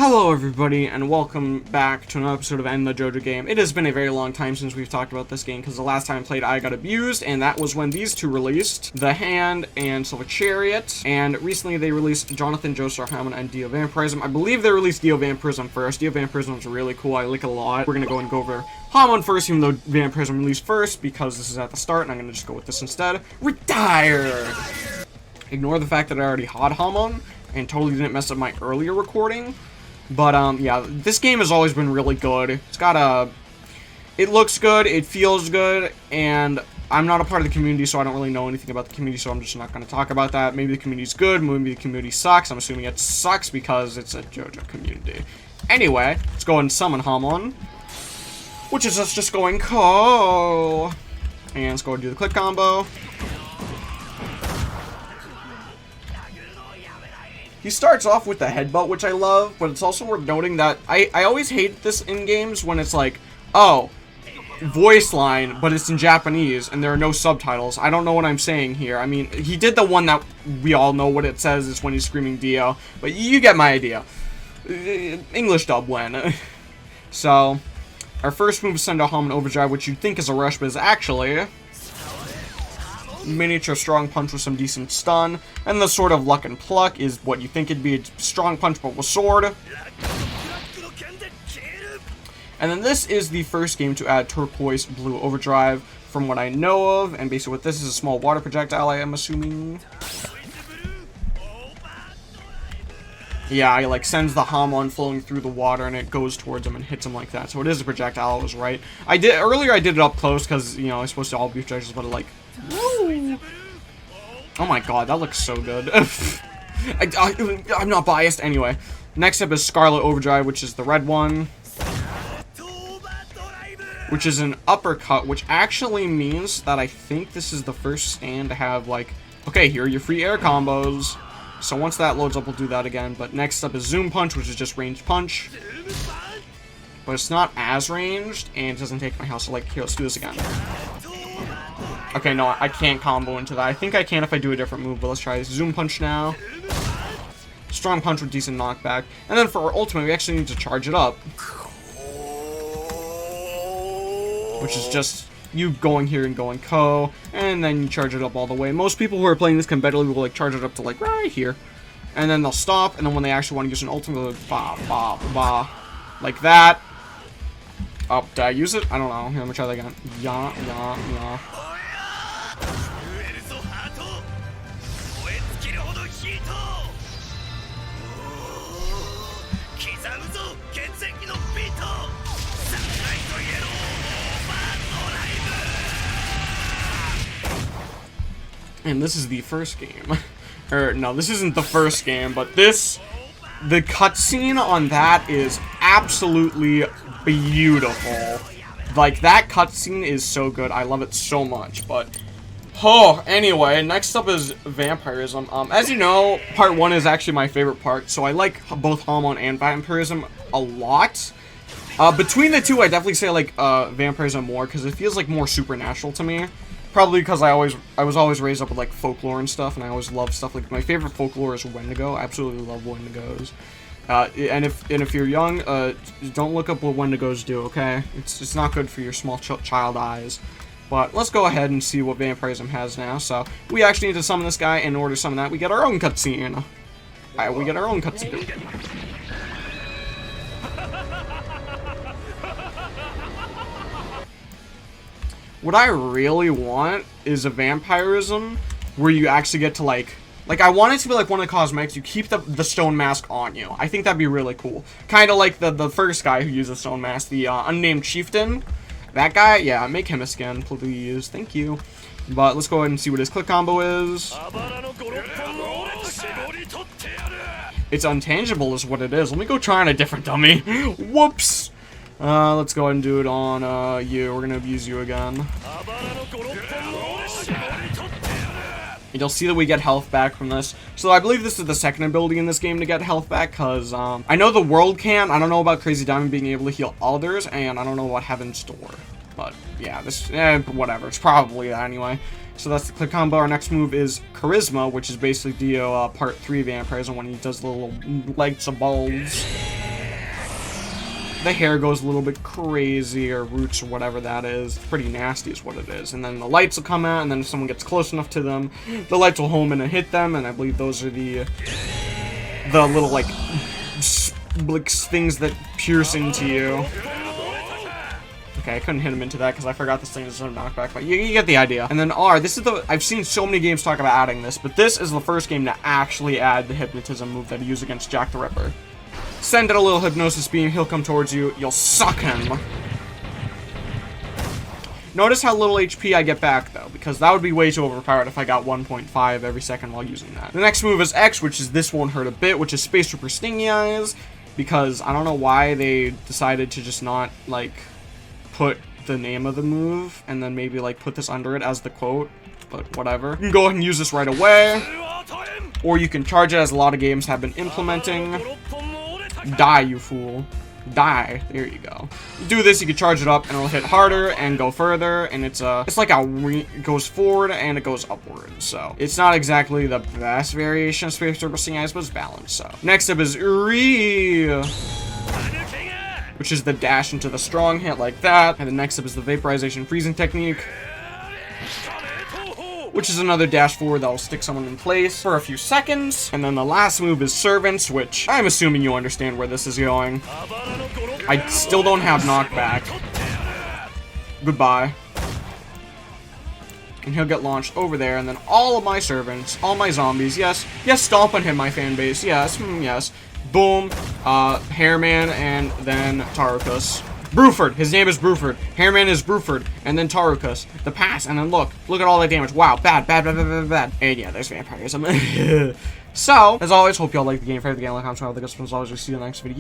Hello everybody, and welcome back to another episode of End the JoJo game. It has been a very long time since we've talked about this game, because the last time I played I Got Abused, and that was when these two released, The Hand and Silver Chariot, and recently they released Jonathan, Joestar, Hamon, and Vampirism. I believe they released Vampirism first. Vampirism is really cool, I like it a lot. We're gonna go and go over Hamon first, even though Vampirism released first, because this is at the start, and I'm gonna just go with this instead. Retire! Ignore the fact that I already had Hamon, and totally didn't mess up my earlier recording. But, yeah, this game has always been really good. It's got it looks good, it feels good, and I'm not a part of the community, so I don't really know anything about the community, so I'm just not going to talk about that. Maybe the community's good, maybe the community sucks. I'm assuming it sucks because it's a JoJo community. Anyway, let's go ahead and summon Hamon, which is us just going Ko. And let's go ahead and do the click combo. He starts off with the headbutt, which I love, but it's also worth noting that I always hate this in games when it's like, oh, voice line, but it's in Japanese, and there are no subtitles. I don't know what I'm saying here. I mean, he did the one that we all know what it says is when he's screaming Dio, but you get my idea. English dub win. So, our first move is send a Hamon Overdrive, which you'd think is a rush, but is actually miniature strong punch with some decent stun, and the sort of luck and pluck is what you think it'd be, a strong punch but with sword. And then this is the first game to add turquoise blue overdrive from what I know of, and basically what this is a small water projectile, I am assuming. Yeah, it like sends the Hamon flowing through the water and it goes towards him and hits him like that. So it is a projectile, I was right. Earlier I did it up close because, you know, I was supposed to all be projectiles, but it like, woo! Oh my god, that looks so good. I'm not biased. Anyway, next up is Scarlet Overdrive, which is the red one, which is an uppercut, which actually means that I think this is the first stand to have like, okay, here are your free air combos. So once that loads up, we'll do that again. But next up is Zoom Punch, which is just ranged punch, but it's not as ranged, and it doesn't take my health. So like, here, let's do this again. Okay, no, I can't combo into that. I think I can if I do a different move, but let's try this. Zoom Punch now. Strong Punch with decent knockback. And then for our ultimate, we actually need to charge it up, which is just you going here and going Ko, and then you charge it up all the way. Most people who are playing this competitively will like charge it up to like right here, and then they'll stop, and then when they actually want to use an ultimate, they'll ba ba ba, like that. Oh, did I use it? I don't know. Here, let me try that again. Yeah, yeah, yeah. And this is the first game. Or, no, this isn't the first game, but the cutscene on that is absolutely beautiful. Like, that cutscene is so good. I love it so much, but oh, anyway, next up is Vampirism. As you know, part 1 is actually my favorite part, so I like both Hamon and Vampirism a lot. Between the two, I definitely say I like Vampirism more, because it feels like more supernatural to me. Probably because I was always raised up with like folklore and stuff, and I always love stuff like my favorite folklore is Wendigo. I absolutely love Wendigos. And if you're young, don't look up what Wendigos do, okay? It's not good for your small child eyes. But let's go ahead and see what Vampirism has now. So we actually need to summon this guy, and in order to summon that, we get our own cutscene. We get our own cutscene. What I really want is a Vampirism where you actually get to like I want it to be like one of the cosmetics. You keep the stone mask on you. I think that'd be really cool. Kind of like the first guy who used the stone mask, the unnamed chieftain. That guy, yeah, make him a skin, please. Thank you. But let's go ahead and see what his click combo is. It's untangible is what it is. Let me go try on a different dummy. Whoops. Let's go ahead and do it on, you. We're gonna abuse you again. And you'll see that we get health back from this. So I believe this is the second ability in this game to get health back, because, I know the world can. I don't know about Crazy Diamond being able to heal others, and I don't know what Heaven's Door. But, yeah, this, whatever. It's probably that anyway. So that's the click combo. Our next move is Charisma, which is basically Dio, part 3 Vampirism when he does the little legs of balls. the hair goes a little bit crazy, or roots, or whatever that is. It's pretty nasty is what it is. And then the lights will come out, and then if someone gets close enough to them, the lights will home in and hit them, and I believe those are the little, like things that pierce into you. Okay, I couldn't hit him into that because I forgot this thing is a knockback, but you get the idea. And then R, this is I've seen so many games talk about adding this, but this is the first game to actually add the hypnotism move that I use against Jack the Ripper. Send out a little hypnosis beam, he'll come towards you, you'll suck him. Notice how little HP I get back, though, because that would be way too overpowered if I got 1.5 every second while using that. The next move is X, which is this won't hurt a bit, which is Space Trooper Stingy Eyes, because I don't know why they decided to just not, like, put the name of the move, and then maybe, like, put this under it as the quote, but whatever. You can go ahead and use this right away, or you can charge it, as a lot of games have been implementing. Die, you fool. Die. There you go. You do this, you can charge it up, and it'll hit harder and go further, and it's like it goes forward and it goes upward, so it's not exactly the best variation of Space Trooper Stingy Eyes, but it's balanced, so. Next up is Uri, which is the dash into the strong hit like that, and the next up is the Vaporization Freezing Technique, which is another dash forward that will stick someone in place for a few seconds. And then the last move is Servants, which I'm assuming you understand where this is going. I still don't have knockback. Goodbye. And he'll get launched over there, and then all of my servants, all my zombies, yes, stomp on him, my fan base, yes, yes. Boom, Hairman, and then Tarukus. Bruford, his name is Bruford. Hairman is Bruford, and then Tarukus. The pass, and then look at all that damage. Wow, bad. And yeah, there's vampirism. So, as always, hope y'all like the game. If you like the game, like, comment, subscribe, the good stuff. As always, we'll see you in the next video.